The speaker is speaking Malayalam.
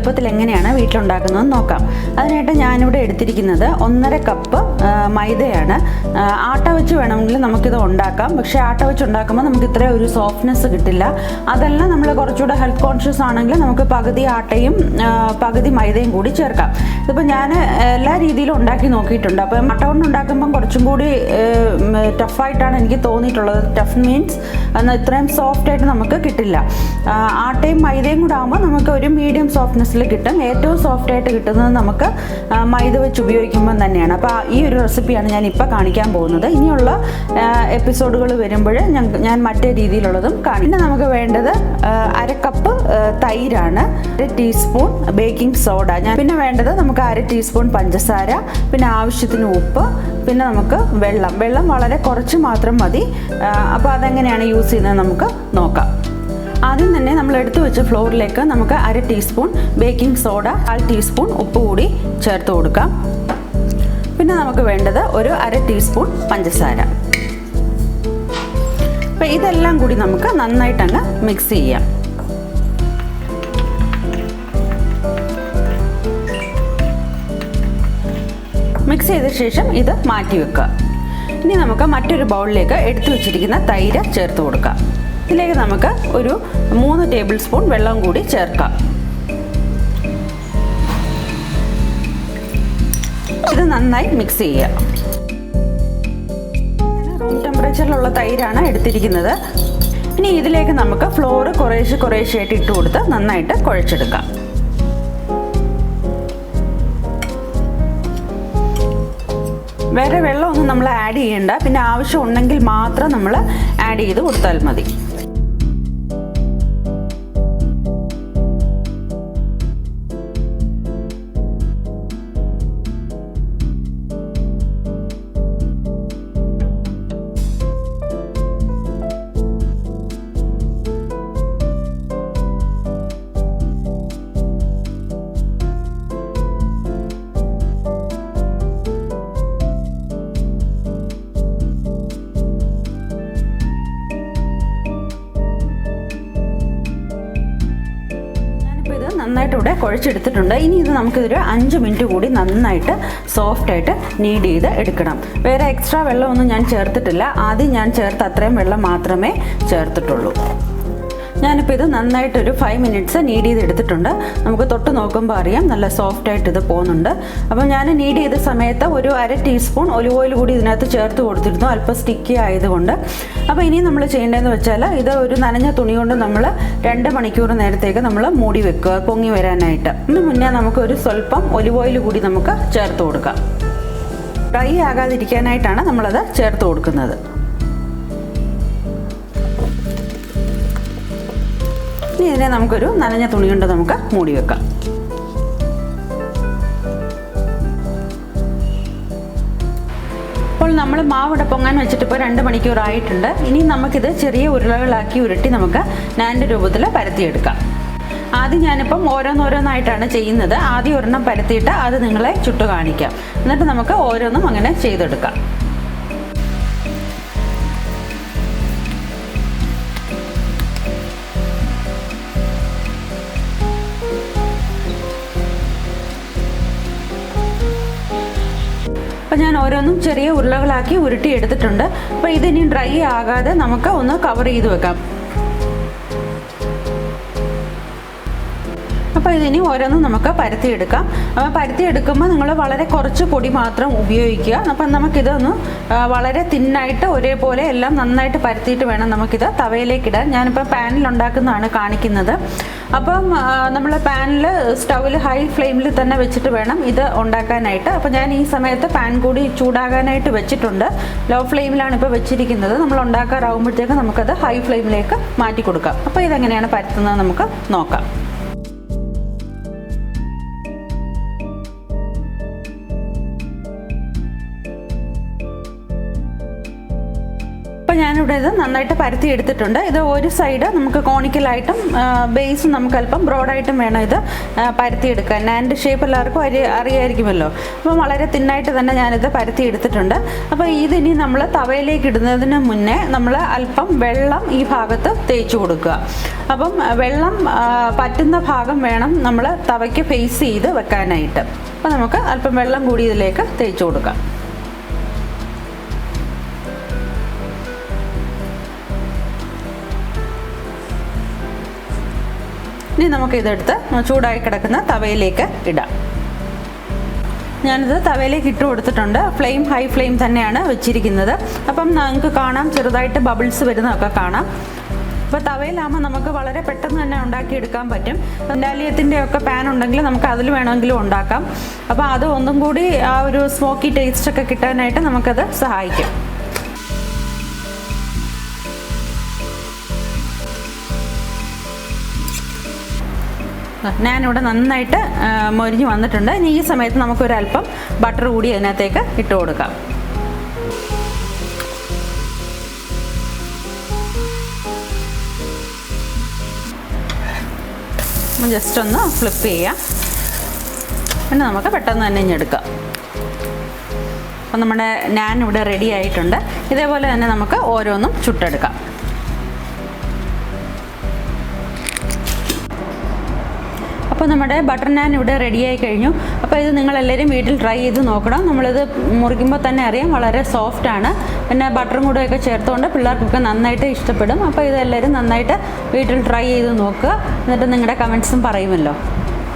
എളുപ്പത്തിൽ എങ്ങനെയാണ് വീട്ടിലുണ്ടാക്കുന്നതെന്ന് നോക്കാം. അതിനായിട്ട് ഞാനിവിടെ എടുത്തിരിക്കുന്നത് 1.5 കപ്പ് മൈദയാണ്. ആട്ട വെച്ച് വേണമെങ്കിൽ നമുക്കിത് ഉണ്ടാക്കാം. പക്ഷേ ആട്ട വെച്ച് ഉണ്ടാക്കുമ്പോൾ നമുക്ക് ഇത്ര ഒരു സോഫ്റ്റ്നെസ് കിട്ടില്ല. അതല്ല നമ്മൾ കുറച്ചുകൂടെ ഹെൽത്ത് കോൺഷ്യസ് ആണെങ്കിൽ നമുക്ക് പകുതി ആട്ടയും പകുതി മൈദയും കൂടി ചേർക്കാം. ഇതിപ്പോൾ ഞാൻ എല്ലാ രീതിയിലും ഉണ്ടാക്കി നോക്കിയിട്ടുണ്ട്. അപ്പം ആട്ട കൊണ്ട് ഉണ്ടാക്കുമ്പം കുറച്ചും കൂടി ടഫായിട്ടാണ് എനിക്ക് തോന്നിയിട്ടുള്ളത്. ടഫ് മീൻസ് എന്നാൽ ഇത്രയും സോഫ്റ്റായിട്ട് നമുക്ക് കിട്ടില്ല. ആട്ടയും മൈദയും കൂടെ ആകുമ്പോൾ നമുക്ക് ഒരു മീഡിയം സോഫ്റ്റ്നെസ്സിൽ കിട്ടും. ഏറ്റവും സോഫ്റ്റായിട്ട് കിട്ടുന്നത് നമുക്ക് മൈദ വെച്ച് ഉപയോഗിക്കുമ്പം തന്നെയാണ്. അപ്പോൾ ഈ ഒരു റെസിപ്പിയാണ് ഞാൻ ഇപ്പോൾ കാണിക്കാൻ പോകുന്നത്. ഇനിയുള്ള എപ്പിസോഡുകൾ വരുമ്പോൾ ഞാൻ മറ്റേ രീതിയിലുള്ളതും കാണിക്കും. പിന്നെ നമുക്ക് വേണ്ടത് 1/2 കപ്പ് തൈരാണ്, 1 ടീസ്പൂൺ ബേക്കിംഗ് സോഡ, പിന്നെ വേണ്ടത് നമുക്ക് 1/2 ടീസ്പൂൺ പഞ്ചസാര, പിന്നെ ആവശ്യത്തിന് ഉപ്പ്, പിന്നെ നമുക്ക് വെള്ളം വളരെ കുറച്ച് മാത്രം മതി. അപ്പോൾ അതെങ്ങനെയാണ് യൂസ് ചെയ്യുന്നത് നമുക്ക് നോക്കാം. ആദ്യം തന്നെ നമ്മൾ എടുത്തു വെച്ച ഫ്ലോറിലേക്ക് നമുക്ക് 1/2 ടീസ്പൂൺ ബേക്കിംഗ് സോഡ, 1/2 ടീസ്പൂൺ ഉപ്പ് കൂടി ചേർത്ത് കൊടുക്കാം. പിന്നെ നമുക്ക് വേണ്ടത് ഒരു 1/2 ടീസ്പൂൺ പഞ്ചസാര. അപ്പോൾ ഇതെല്ലാം കൂടി നമുക്ക് നന്നായിട്ടങ്ങ് മിക്സ് ചെയ്യാം. മിക്സ് ചെയ്ത ശേഷം ഇത് മാറ്റി വെക്കുക. ഇനി നമുക്ക് മറ്റൊരു ബൗളിലേക്ക് എടുത്തു വെച്ചിരിക്കുന്ന തൈര് ചേർത്ത് കൊടുക്കാം. ഇതിലേക്ക് നമുക്ക് ഒരു 3 ടേബിൾ സ്പൂൺ വെള്ളം കൂടി ചേർക്കാം. ഇത് നന്നായി മിക്സ് ചെയ്യുക. റൂം ടെമ്പറേച്ചറിലുള്ള തൈരാണ് എടുത്തിരിക്കുന്നത്. ഇനി ഇതിലേക്ക് നമുക്ക് ഫ്ലോർ കുറേശ്ശെയായിട്ട് ഇട്ട് കൊടുത്ത് നന്നായിട്ട് കുഴച്ചെടുക്കാം. വേറെ വെള്ളമൊന്നും നമ്മൾ ആഡ് ചെയ്യേണ്ട. പിന്നെ ആവശ്യം ഉണ്ടെങ്കിൽ മാത്രം നമ്മൾ ആഡ് ചെയ്ത് കൊടുത്താൽ മതി. നന്നായിട്ട് ഇവിടെ കുഴച്ചെടുത്തിട്ടുണ്ട്. ഇനി ഇത് നമുക്കിതൊരു 5 മിനിറ്റ് കൂടി നന്നായിട്ട് സോഫ്റ്റായിട്ട് നീഡ് ചെയ്ത് എടുക്കണം. വേറെ എക്സ്ട്രാ വെള്ളമൊന്നും ഞാൻ ചേർത്തിട്ടില്ല. ആദ്യം ഞാൻ ചേർത്ത അത്രയും വെള്ളം മാത്രമേ ചേർത്തിട്ടുള്ളൂ. ഞാനിപ്പോൾ ഇത് നന്നായിട്ടൊരു 5 മിനിറ്റ്സ് നീഡ് ചെയ്ത് എടുത്തിട്ടുണ്ട്. നമുക്ക് തൊട്ട് നോക്കുമ്പോൾ അറിയാം നല്ല സോഫ്റ്റായിട്ട് ഇത് പോകുന്നുണ്ട്. അപ്പോൾ ഞാൻ നീഡ് ചെയ്ത സമയത്ത് ഒരു 1/2 ടീസ്പൂൺ ഒലിവ് ഓയിൽ കൂടി ഇതിനകത്ത് ചേർത്ത് കൊടുത്തിരുന്നു, അല്പം സ്റ്റിക്കി ആയതുകൊണ്ട്. അപ്പോൾ ഇനി നമ്മൾ ചെയ്യേണ്ടതെന്ന് വെച്ചാൽ ഇത് ഒരു നനഞ്ഞ തുണി കൊണ്ട് നമ്മൾ 2 മണിക്കൂർ നേരത്തേക്ക് നമ്മൾ മൂടി വെക്കുക പൊങ്ങി വരാനായിട്ട്. ഇതിന് മുന്നേ നമുക്ക് ഒരു സ്വല്പം ഒലിവ് ഓയിൽ കൂടി നമുക്ക് ചേർത്ത് കൊടുക്കാം. ഡ്രൈ ആകാതിരിക്കാനായിട്ടാണ് നമ്മളത് ചേർത്ത് കൊടുക്കുന്നത്. ഇനി ഇതിനെ നമുക്കൊരു നനഞ്ഞ തുണി കൊണ്ട് നമുക്ക് മൂടി വെക്കാം. അപ്പോൾ നമ്മൾ മാവിടെ പൊങ്ങാൻ വെച്ചിട്ട് ഇപ്പോൾ 2 മണിക്കൂർ ആയിട്ടുണ്ട്. ഇനി നമുക്കിത് ചെറിയ ഉരുളകളാക്കി ഉരുട്ടി നമുക്ക് നാൻ്റെ രൂപത്തിൽ പരത്തിയെടുക്കാം. ആദ്യം ഞാനിപ്പം ഓരോന്നോരോന്നായിട്ടാണ് ചെയ്യുന്നത്. ആദ്യം ഒരെണ്ണം പരത്തിയിട്ട് അത് നിങ്ങളെ ചുട്ടു കാണിക്കാം. എന്നിട്ട് നമുക്ക് ഓരോന്നും അങ്ങനെ ചെയ്തെടുക്കാം. അപ്പോൾ ഞാൻ ഓരോന്നും ചെറിയ ഉരുളകളാക്കി ഉരുട്ടി എടുത്തിട്ടുണ്ട്. അപ്പോൾ ഇതിനി ഡ്രൈ ആകാതെ നമുക്ക് ഒന്ന് കവർ ചെയ്ത് വെക്കാം. അപ്പോൾ ഇതിനി ഓരോന്നും നമുക്ക് പരത്തിയെടുക്കാം. അപ്പോൾ പരത്തിയെടുക്കുമ്പോൾ നിങ്ങൾ വളരെ കുറച്ച് പൊടി മാത്രം ഉപയോഗിക്കുക. അപ്പം നമുക്കിതൊന്ന് വളരെ തിന്നായിട്ട് ഒരേപോലെ എല്ലാം നന്നായിട്ട് പരത്തിയിട്ട് വേണം നമുക്കിത് തവയിലേക്ക് ഇടാൻ. ഞാനിപ്പോൾ പാനിൽ ഉണ്ടാക്കുന്നതാണ് കാണിക്കുന്നത്. അപ്പം നമ്മൾ പാനിൽ സ്റ്റൗവിൽ ഹൈ ഫ്ലെയിമിൽ തന്നെ വെച്ചിട്ട് വേണം ഇത് ഉണ്ടാക്കാനായിട്ട്. അപ്പോൾ ഞാൻ ഈ സമയത്ത് പാൻ കൂടി ചൂടാകാനായിട്ട് വെച്ചിട്ടുണ്ട്. ലോ ഫ്ലെയിമിലാണ് ഇപ്പോൾ വെച്ചിരിക്കുന്നത്. നമ്മൾ ഉണ്ടാക്കാറാകുമ്പോഴത്തേക്ക് നമുക്കത് ഹൈ ഫ്ലെയിമിലേക്ക് മാറ്റി കൊടുക്കാം. അപ്പോൾ ഇതെങ്ങനെയാണ് പരത്തുന്നത് നമുക്ക് നോക്കാം. അപ്പോൾ ഞാനിവിടെ ഇത് നന്നായിട്ട് പരത്തി എടുത്തിട്ടുണ്ട്. ഇത് ഒരു സൈഡ് നമുക്ക് കോണിക്കലായിട്ടും ബേസ് നമുക്ക് അല്പം ബ്രോഡായിട്ടും വേണം ഇത് പരത്തിയെടുക്കാൻ. നാൻ്റെ ഷേപ്പ് എല്ലാവർക്കും അറിയായിരിക്കുമല്ലോ. അപ്പോൾ വളരെ തിന്നായിട്ട് തന്നെ ഞാനിത് പരത്തി എടുത്തിട്ടുണ്ട്. അപ്പോൾ ഇതിനി നമ്മൾ തവയിലേക്ക് ഇടുന്നതിന് മുന്നേ നമ്മൾ അല്പം വെള്ളം ഈ ഭാഗത്ത് തേച്ച് കൊടുക്കുക. അപ്പം വെള്ളം പറ്റുന്ന ഭാഗം വേണം നമ്മൾ തവയ്ക്ക് ഫേസ് ചെയ്ത് വെക്കാനായിട്ട്. അപ്പോൾ നമുക്ക് അല്പം വെള്ളം കൂടി ഇതിലേക്ക് തേച്ച് കൊടുക്കാം. ഇനി നമുക്കിതെടുത്ത് ചൂടായി കിടക്കുന്ന തവയിലേക്ക് ഇടാം. ഞാനിത് തവയിലേക്ക് ഇട്ട് കൊടുത്തിട്ടുണ്ട്. ഫ്ലെയിം ഹൈ ഫ്ലെയിം തന്നെയാണ് വെച്ചിരിക്കുന്നത്. അപ്പം നമുക്ക് കാണാം ചെറുതായിട്ട് ബബിൾസ് വരുന്നതൊക്കെ കാണാം. അപ്പോൾ തവയിലാകുമ്പോൾ നമുക്ക് വളരെ പെട്ടെന്ന് തന്നെ ഉണ്ടാക്കിയെടുക്കാൻ പറ്റും. ഇറ്റാലിയത്തിൻ്റെ ഒക്കെ പാൻ ഉണ്ടെങ്കിൽ നമുക്ക് അതിൽ വേണമെങ്കിലും ഉണ്ടാക്കാം. അപ്പോൾ അത് ഒന്നും കൂടി ആ ഒരു സ്മോക്കി ടേസ്റ്റൊക്കെ കിട്ടാനായിട്ട് നമുക്കത് സഹായിക്കും. ഞാനിവിടെ നന്നായിട്ട് മൊരിഞ്ഞ് വന്നിട്ടുണ്ട്. ഇനി ഈ സമയത്ത് നമുക്കൊരല്പം ബട്ടർ കൂടി അതിനകത്തേക്ക് ഇട്ട് കൊടുക്കാം. ജസ്റ്റ് ഒന്ന് ഫ്ലിപ്പ് ചെയ്യാം. പിന്നെ നമുക്ക് പെട്ടെന്ന് തന്നെ ഇഞ്ഞെടുക്കാം. അപ്പം നമ്മുടെ നാൻ ഇവിടെ റെഡി ആയിട്ടുണ്ട്. ഇതേപോലെ തന്നെ നമുക്ക് ഓരോന്നും ചുട്ടെടുക്കാം. അപ്പോൾ നമ്മുടെ ബട്ടർ നാൻ ഇവിടെ റെഡിയായി കഴിഞ്ഞു. അപ്പോൾ ഇത് നിങ്ങളെല്ലാവരും വീട്ടിൽ ട്രൈ ചെയ്ത് നോക്കണം. നമ്മളിത് മുറിക്കുമ്പോൾ തന്നെ അറിയാം വളരെ സോഫ്റ്റാണ്. പിന്നെ ബട്ടറും കൂടെയൊക്കെ ചേർത്തുകൊണ്ട് പിള്ളേർക്കൊക്കെ നന്നായിട്ട് ഇഷ്ടപ്പെടും. അപ്പോൾ ഇതെല്ലാവരും നന്നായിട്ട് വീട്ടിൽ ട്രൈ ചെയ്ത് നോക്കുക. എന്നിട്ട് നിങ്ങളുടെ കമൻറ്റ്സും പറയുമല്ലോ.